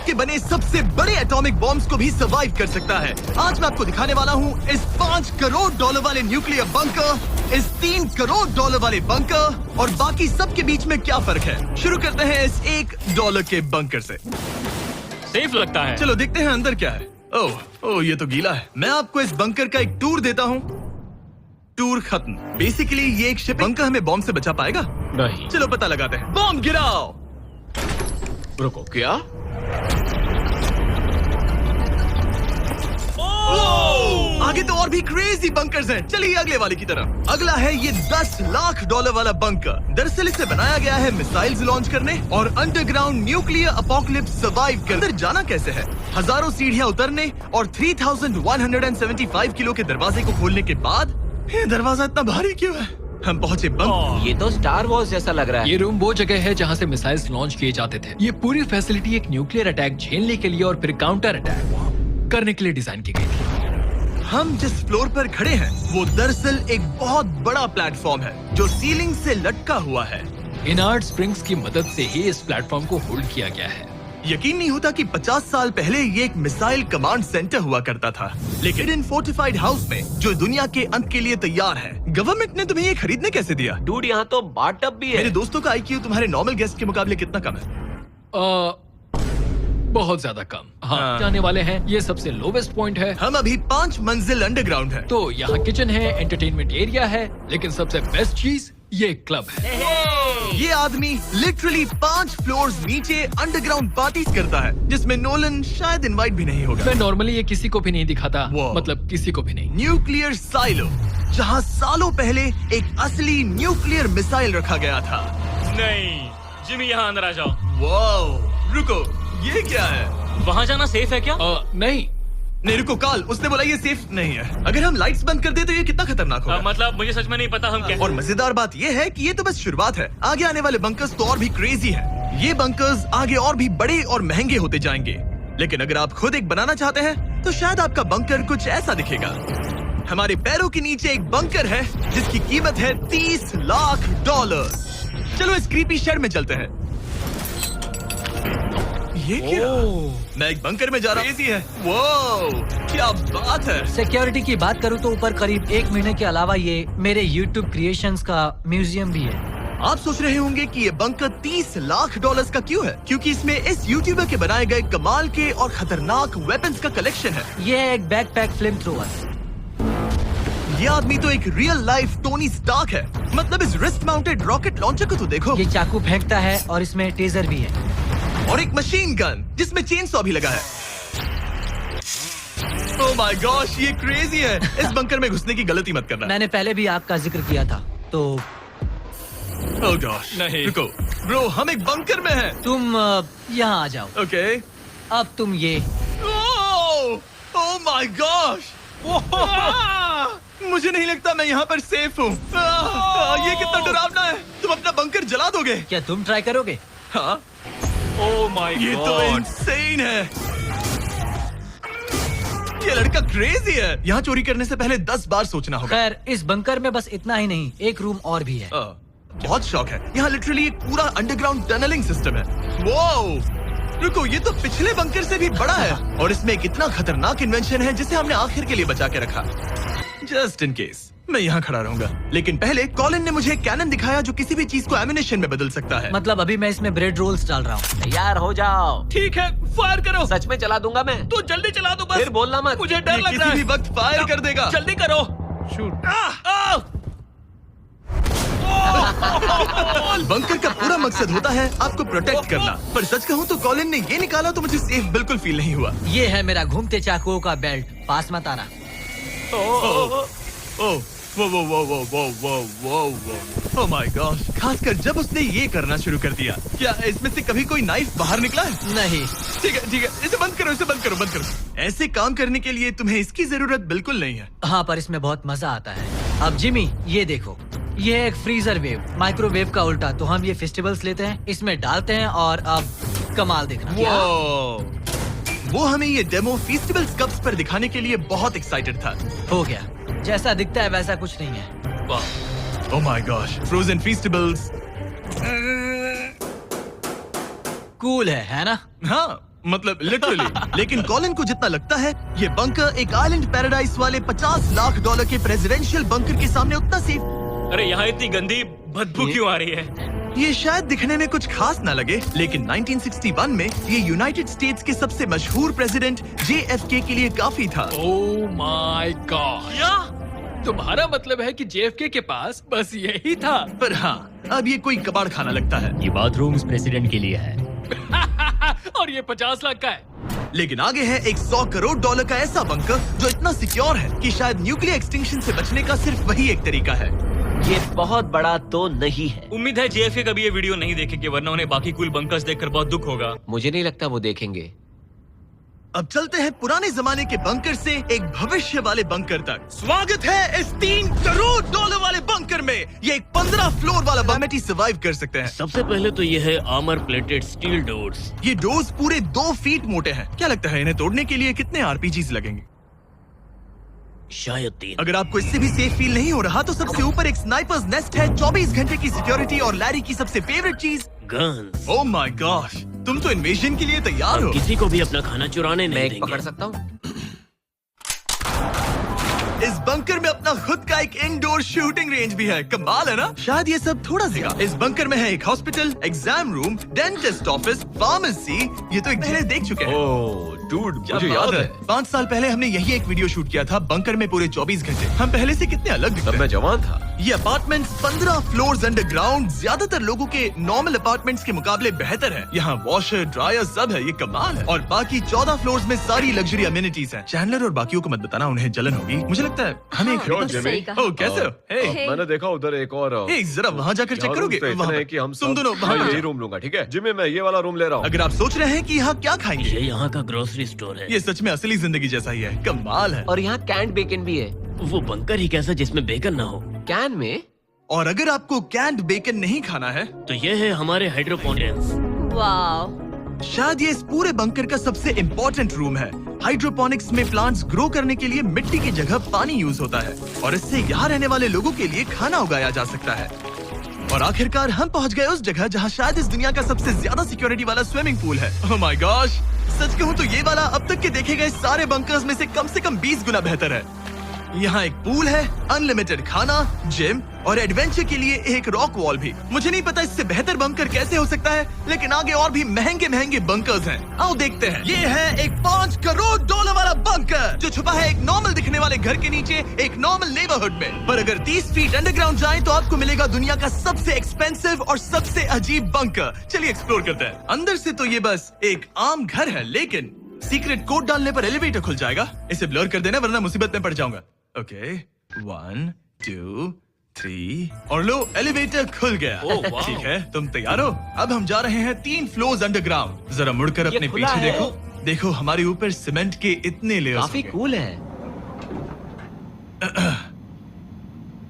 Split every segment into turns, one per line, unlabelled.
के बने सबसे बड़े एटॉमिक बॉम्ब्स को भी सर्वाइव कर सकता है। आज मैं आपको दिखाने वाला हूँ इस $5 करोड़ वाले न्यूक्लियर बंकर, इस $3 करोड़ वाले बंकर और बाकी सब के बीच में क्या फर्क है। शुरू करते हैं इस $1 के बंकर से।
सेफ लगता है।
चलो देखते हैं अंदर क्या है। ओह ये तो गीला है। मैं आपको इस बंकर का एक टूर देता हूँ। टूर खत्म। बेसिकली ये एक शिप बंकर हमें बॉम्ब से बचा पाएगा?
नहीं।
चलो पता लगाते हैं। बॉम्ब गिराओ।
रुको, क्या?
आगे तो और भी क्रेजी बंकर्स हैं। चलिए अगले वाले की तरफ। अगला है ये $10 लाख वाला बंकर। दरअसल इसे बनाया गया है मिसाइल्स लॉन्च करने और अंडरग्राउंड न्यूक्लियर अपोकलिप्स सर्वाइव कर। अंदर जाना कैसे है? हजारों सीढ़ियां उतरने और 3175 किलो के दरवाजे को खोलने के बाद ये दरवाजा इतना भारी क्यों है? हम पहुंचे बंक।
ये तो स्टार वॉर्स जैसा लग रहा है।
ये रूम वो जगह है जहाँ से मिसाइल्स लॉन्च किए जाते थे। ये पूरी फैसिलिटी एक न्यूक्लियर अटैक झेलने के लिए और फिर काउंटर अटैक करने के लिए डिजाइन की गई थी।
हम जिस फ्लोर पर खड़े हैं वो दरअसल एक बहुत बड़ा प्लेटफॉर्म है जो सीलिंग से लटका हुआ है।
इनार्ड स्प्रिंग्स की मदद से ही इस प्लेटफॉर्म को होल्ड किया गया है।
यकीन नहीं होता कि 50 साल पहले ये एक मिसाइल कमांड सेंटर हुआ करता था, लेकिन इन फोर्टिफाइड हाउस में जो दुनिया के अंत के लिए तैयार है। गवर्नमेंट ने तुम्हें ये खरीदने कैसे दिया?
डूड, यहाँ तो बाथ टब भी है।
मेरे दोस्तों का IQ तुम्हारे नॉर्मल गेस्ट के मुकाबले कितना कम है?
बहुत ज्यादा कम। हाँ, जाने वाले हैं। ये सबसे लोवेस्ट पॉइंट है।
हम अभी 5 मंजिल अंडरग्राउंड है।
तो यहाँ किचन है, एंटरटेनमेंट एरिया है, लेकिन सबसे बेस्ट चीज ये क्लब है।
ये आदमी लिटरली 5 फ्लोर्स नीचे अंडरग्राउंड पार्टीज करता है, जिसमें नोलन शायद इनवाइट भी नहीं होगा।
मैं नॉर्मली ये किसी को भी नहीं दिखाता।
Wow.
मतलब किसी को भी नहीं।
न्यूक्लियर साइलो, जहाँ सालों पहले एक असली न्यूक्लियर मिसाइल रखा गया था।
नहीं, जिमी यहाँ अंदर आ जाओ।
वाओ, रुको, ये क्या है?
वहाँ जाना सेफ है क्या?
नहीं।
नहीं रुको, काल, उसने बोला ये सेफ नहीं है। अगर हम लाइट्स बंद कर दे तो ये कितना खतरनाक होगा?
मतलब मुझे सच में नहीं पता हम क्या।
और मजेदार बात ये है कि ये तो बस शुरुआत है। आगे आने वाले बंकर्स तो और भी क्रेजी हैं। ये बंकर्स आगे और भी बड़े और महंगे होते जाएंगे। लेकिन अगर आप खुद एक बनाना चाहते हैं तो शायद आपका बंकर कुछ ऐसा दिखेगा। हमारे पैरों के नीचे एक बंकर है जिसकी कीमत है $30 लाख। चलो इस क्रीपी शेड में चलते हैं। ये क्या? मैं एक बंकर में जा रहा हूँ। है वो क्या बात है।
सिक्योरिटी की बात करूँ तो ऊपर करीब 1 महीने के अलावा ये मेरे YouTube क्रिएशंस का म्यूजियम भी है।
आप सोच रहे होंगे कि ये बंकर $30 लाख का क्यों है? क्योंकि इसमें इस यूट्यूबर के बनाए गए कमाल के और खतरनाक वेपन्स का कलेक्शन है।
ये है एक बैकपैक फ्लेम थ्रोवर।
ये आदमी तो एक रियल लाइफ टोनी स्टार्क है। मतलब इस रिस्ट माउंटेड रॉकेट लॉन्चर को तो देखो।
ये चाकू फेंकता है और इसमें टेजर भी है।
और एक मशीन गन जिसमें चेन सॉ भी लगा है। ओह माय गॉश, ये क्रेजी है। इस बंकर में घुसने की गलती मत करना।
मैंने पहले भी आपका जिक्र किया था तो।
ओह गॉश,
नहीं।
रुको ब्रो, हम एक बंकर में हैं।
तुम यहाँ आ जाओ।
ओके।
अब तुम ये।
ओह माय गॉश, मुझे नहीं लगता मैं यहाँ पर सेफ हूँ। ये कितना डरावना है। तुम अपना बंकर जला दोगे?
क्या तुम ट्राई करोगे?
हाँ,
ओह माय
ये तो
गॉड।
इंसेन है। ये लड़का क्रेजी है। यहाँ चोरी करने से पहले 10 बार सोचना होगा।
खैर, इस बंकर में बस इतना ही नहीं, एक रूम और भी है।
बहुत शौक है। यहाँ लिटरली एक पूरा अंडरग्राउंड टनलिंग सिस्टम है। वाओ, रुको, ये तो पिछले बंकर से भी बड़ा है और इसमें एक इतना खतरनाक इन्वेंशन है जिसे हमने आखिर के लिए बचा के रखा, जस्ट इन केस। मैं यहाँ खड़ा रहूंगा, लेकिन पहले कॉलिन ने मुझे कैनन दिखाया जो किसी भी चीज को एमिनेशन में बदल सकता है।
मतलब अभी मैं इसमें ब्रेड रोल्स डाल रहा हूँ।
तैयार हो जाओ।
ठीक है, फायर करो।
सच में चला दूंगा मैं।
तो जल्दी चला दो बस।
फिर बोलना मत।
मुझे डर
ये
लग रहा
किसी
है।
भी वक्त फायर कर देगा।
जल्दी करो।
बंकर का पूरा मकसद होता है आपको प्रोटेक्ट करना, पर सच कहूँ तो कॉलिन ने ये निकाला तो मुझे सेफ बिल्कुल फील नहीं हुआ।
ये है मेरा घूमते चाकुओं का बेल्ट। पास मत आना।
ओह माय गॉड, खासकर जब उसने ये करना शुरू कर दिया। क्या इसमें से कभी कोई नाइफ बाहर निकला है?
नहीं।
ठीक है, इसे बंद करो, इसे बंद करो। ऐसे काम करने के लिए तुम्हें इसकी जरूरत बिल्कुल नहीं है।
हाँ, पर इसमें बहुत मजा आता है। अब जिमी, ये देखो, ये है एक फ्रीजर वेव, माइक्रोवेव का उल्टा। तो हम ये फेस्टिवल्स लेते हैं, इसमें डालते हैं और अब कमाल देखना।
वो हमें ये डेमो फेस्टिवल्स कप्स पर दिखाने के लिए बहुत एक्साइटेड था।
हो गया। जैसा दिखता है वैसा कुछ नहीं है।
Oh my gosh, frozen festivals.
Cool है ना?
हाँ, मतलब लिटरली। लेकिन कॉलिन को जितना लगता है ये बंकर एक आइलैंड पैराडाइज वाले $50 लाख के प्रेसिडेंशियल बंकर के सामने उतना सेफ।
अरे यहाँ इतनी गंदी बदबू क्यों आ रही है?
ये शायद दिखने में कुछ खास ना लगे, लेकिन 1961 में ये यूनाइटेड स्टेट्स के सबसे मशहूर प्रेसिडेंट JFK के लिए काफी था।
ओह माय गॉड, तुम्हारा मतलब है कि JFK के पास बस यही था?
पर हाँ, अब ये कोई कबाड़ खाना लगता है।
ये बाथरूम इस प्रेसिडेंट के लिए है।
और ये 50 लाख का है।
लेकिन आगे है एक $100 करोड़ का ऐसा बंकर जो इतना सिक्योर है कि शायद न्यूक्लियर एक्सटिंक्शन से बचने का सिर्फ वही एक तरीका है।
ये बहुत बड़ा तो नहीं है।
उम्मीद है JFK कभी ये वीडियो नहीं देखेंगे, वरना उन्हें बाकी कूल बंकर्स देखकर बहुत दुख होगा।
मुझे नहीं लगता वो देखेंगे।
अब चलते हैं पुराने जमाने के बंकर से एक भविष्य वाले बंकर तक। स्वागत है इस $3 करोड़ वाले बंकर में। ये एक 15 फ्लोर वाला बंकर सर्वाइव कर सकते हैं।
सबसे पहले तो ये है आर्मर प्लेटेड स्टील डोर्स।
ये डोर्स पूरे 2 फीट मोटे हैं। क्या लगता है इन्हें तोड़ने के लिए कितने RPGs लगेंगे?
शायद 3।
अगर आपको इससे भी सेफ फील नहीं हो रहा तो सबसे ऊपर एक स्नाइपर्स नेस्ट है, 24 घंटे की सिक्योरिटी और लैरी की सबसे फेवरेट चीज
गन्स।
ओह माय गॉश, तुम तो इन्वेजन के लिए तैयार हो।
किसी को भी अपना खाना चुराने
मैं
नहीं
एक
देंगे।
पकड़ सकता हूँ?
इस बंकर में अपना खुद का एक इंडोर शूटिंग रेंज भी है। कमाल है ना? शायद ये सब थोड़ा सा। इस बंकर में है एक hospital, exam room, dentist office, pharmacy. ये तो एक पहले देख चुके हैं।
ओह डूड,
क्या
मुझे
बात
याद
है।
है
5 साल पहले हमने यही एक वीडियो शूट किया था बंकर में पूरे 24 घंटे। हम पहले से कितने अलग दिखते
तब
हैं।
मैं जवान था।
ये अपार्टमेंट 15 फ्लोर्स अंडरग्राउंड ज्यादातर लोगों के नॉर्मल अपार्टमेंट्स के मुकाबले बेहतर है। यहाँ वॉशर, ड्रायर सब है। ये कमाल है। और बाकी 14 फ्लोर्स में सारी लग्जरी अमेनिटीज हैं। चैंडलर और बाकियों को मत बताना, उन्हें जलन होगी। मुझे लगता है हमें एक
क्यों,
खरीदना-
जिमी?
ओह, कैसे हो? हे,
मैंने देखा उधर एक और
हे, जरा वहाँ जाकर चेक
यहाँ
करोगे?
रूम तो इतने
वहाँ
हैं
पर।
कि हम
तुम दोनों
सब
वहाँ
मैं
पर
यही
जाओ।
रूम लूंगा, ठीक है? जिमी, मैं ये वाला रूम ले रहा हूँ।
अगर आप सोच रहे हैं कि यहाँ क्या खाएंगे,
ये यहाँ का ग्रोसरी स्टोर है।
ये सच में असली जिंदगी जैसा ही है। कमाल है।
और यहाँ कैंड बेकन भी है।
वो बंकर ही कैसा जिसमें बेकन ना हो।
कैन में?
और अगर आपको कैंड बेकन नहीं खाना है,
तो ये है हमारे हाइड्रोपोनिक्स।
वाओ,
शायद ये इस पूरे बंकर का सबसे इम्पोर्टेंट रूम है। हाइड्रोपोनिक्स में प्लांट्स ग्रो करने के लिए मिट्टी की जगह पानी यूज होता है और इससे यहाँ रहने वाले लोगों के लिए खाना उगाया जा सकता है। और आखिरकार हम पहुँच गए उस जगह जहाँ शायद इस दुनिया का सबसे ज्यादा सिक्योरिटी वाला स्विमिंग पूल है। ओह माय गॉश, सच कहूँ तो ये वाला अब तक के देखे गए सारे बंकर्स में से कम 20 गुना बेहतर है। यहाँ एक पूल है, अनलिमिटेड खाना, जिम और एडवेंचर के लिए एक रॉक वॉल भी। मुझे नहीं पता इससे बेहतर बंकर कैसे हो सकता है, लेकिन आगे और भी महंगे बंकर्स हैं। आओ देखते हैं। ये है एक $5 करोड़ वाला बंकर जो छुपा है एक नॉर्मल दिखने वाले घर के नीचे एक नॉर्मल नेबरहुड में। पर अगर 30 फीट अंडरग्राउंड जाएं तो आपको मिलेगा दुनिया का सबसे एक्सपेंसिव और सबसे अजीब बंकर। चलिए एक्सप्लोर करते हैं। अंदर से तो ये बस एक आम घर है, लेकिन सीक्रेट कोड डालने पर एलिवेटर खुल जाएगा। इसे ब्लर कर देना वरना मुसीबत में पड़ जाऊंगा। ओके, 1 2 3 और लो, एलिवेटर खुल गया।
वाह।
ठीक है, तुम तैयार हो? अब हम जा रहे हैं 3 फ्लोर्स अंडरग्राउंड। जरा मुड़कर अपने
खुला
पीछे
है।
देखो। देखो हमारे ऊपर सीमेंट के इतने लेयर्स।
काफी कूल है।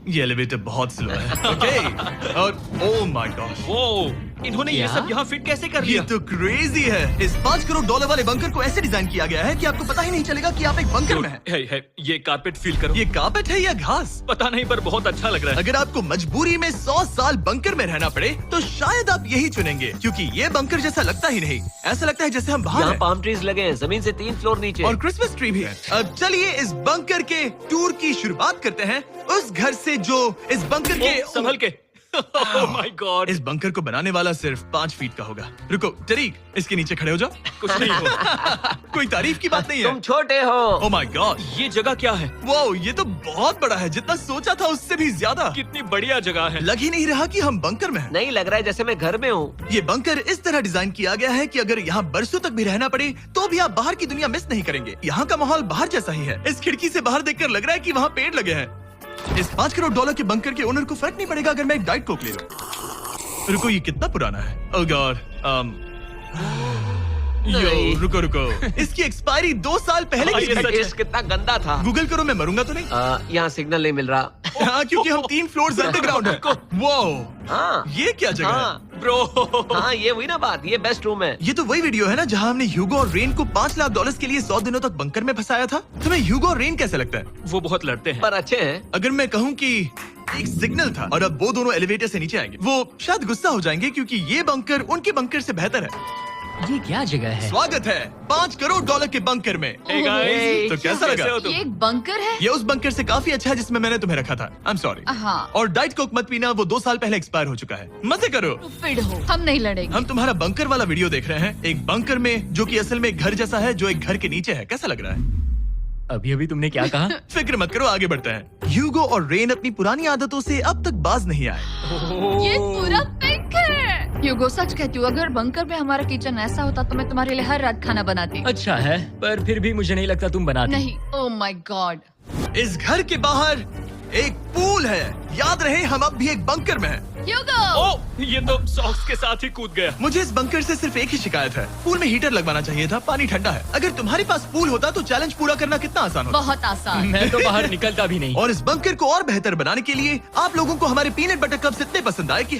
ये एलिवेटर बहुत स्लो है। ओके, और ओह माय गॉड,
वो इन्होंने ये
क्या?
सब यहाँ फिट कैसे कर
ये
लिया?
तो क्रेजी है। इस $5 करोड़ वाले बंकर को ऐसे डिजाइन किया गया है कि आपको पता ही नहीं चलेगा कि आप एक बंकर में हैं।
है, ये कारपेट फील करो।
ये कार्पेट है या घास?
पता नहीं पर बहुत अच्छा लग रहा है।
अगर आपको मजबूरी में 100 साल बंकर में रहना पड़े तो शायद आप यही चुनेंगे, क्योंकि ये बंकर जैसा लगता ही नहीं। ऐसा लगता है जैसे हम बाहर
यहाँ
हैं।
पाम ट्रीज लगे हैं, जमीन से 3 फ्लोर नीचे।
और क्रिसमस ट्री भी है। अब चलिए इस बंकर के टूर की शुरुआत करते हैं उस घर से जो इस बंकर के
संभल के। ओह माय गॉड,
इस बंकर को बनाने वाला सिर्फ 5 फीट का होगा। रुको टरीक, इसके नीचे खड़े हो जाओ।
कुछ नहीं हो।
कोई तारीफ की बात नहीं है।
तुम छोटे हो।
ओह माय गॉड,
ये जगह क्या है?
वाओ, ये तो बहुत बड़ा है। जितना सोचा था उससे भी ज्यादा।
कितनी बढ़िया जगह है।
लग ही नहीं रहा कि हम बंकर में हैं।
नहीं लग रहा है जैसे मैं घर में हूँ।
ये बंकर इस तरह डिजाइन किया गया है कि अगर यहाँ बरसों तक भी रहना पड़े तो भी आप बाहर की दुनिया मिस नहीं करेंगे। यहाँ का माहौल बाहर जैसा ही है। इस खिड़की से बाहर देखकर लग रहा है कि वहाँ पेड़ लगे हैं। इस $5 करोड़ के बंकर के ओनर को फर्क नहीं पड़ेगा अगर मैं एक डाइट कोक ले लूं। रुको, ये कितना पुराना है? ओह गॉड, यो, रुको, इसकी एक्सपायरी 2 साल पहले की
ये
थी।
सच है।
टेस्ट कितना गंदा था।
गूगल करो, मैं मरूंगा तो नहीं?
यहाँ सिग्नल नहीं मिल रहा।
हाँ, क्योंकि हम 3 फ्लोर्स अंडरग्राउंड है। वो
हाँ
ये क्या जगह है?
हाँ
ब्रो,
हाँ, ये हुई ना बात। ये बेस्ट रूम है।
ये तो वही वीडियो है ना जहाँ हमने ह्यूगो और रेन को $5 लाख के लिए 100 दिनों तक बंकर में फंसाया था। तुम्हें ह्यूगो और रेन कैसे लगता है?
वो बहुत लड़ते हैं।
पर अच्छे हैं।
अगर मैं कहूँ कि एक सिग्नल था और अब वो दोनों एलिवेटर से नीचे आएंगे, वो शायद गुस्सा हो जाएंगे क्योंकि ये बंकर उनके बंकर से बेहतर है।
ये क्या जगह है?
स्वागत है $5 करोड़ के बंकर में।
Hey guys,
तो कैसा लगा?
कैसे हो तुम?
ये एक बंकर है?
ये उस बंकर से काफी अच्छा है जिसमें मैंने तुम्हें रखा था। I am sorry.
हाँ।
और डाइट कोक मत पीना, वो 2 साल पहले एक्सपायर हो चुका है। मजे करो।
Stupid हो। हम नहीं लड़ेंगे।
हम तुम्हारा बंकर वाला वीडियो देख रहे हैं, एक बंकर में जो कि असल में एक घर जैसा है जो एक घर के नीचे है। कैसा लग रहा है?
अभी अभी तुमने क्या कहा?
फिक्र मत करो, आगे बढ़ते हैं। ह्यूगो और रेन अपनी पुरानी आदतों से अब तक बाज नहीं आए।
ये पूरा पिंक है। ह्यूगो सच कहती हूँ, अगर बंकर में हमारा किचन ऐसा होता तो मैं तुम्हारे लिए हर रात खाना बनाती।
अच्छा है, पर फिर भी मुझे नहीं लगता तुम बनाती।
नहीं। Oh my God.
इस घर के बाहर एक पूल है। याद रहे हम अब भी एक बंकर में हैं।
ह्यूगो।
ओ, ये तो सॉक्स के साथ ही कूद गया।
मुझे इस बंकर से सिर्फ एक ही शिकायत है, पूल में हीटर लगवाना चाहिए था, पानी ठंडा है। अगर तुम्हारे पास पूल होता तो चैलेंज पूरा करना कितना आसान होता।
बहुत आसान।
मैं तो बाहर निकलता भी नहीं।
और इस बंकर को और बेहतर बनाने के लिए आप लोगों को हमारे पीनट बटर कप्स इतने पसंद आए कि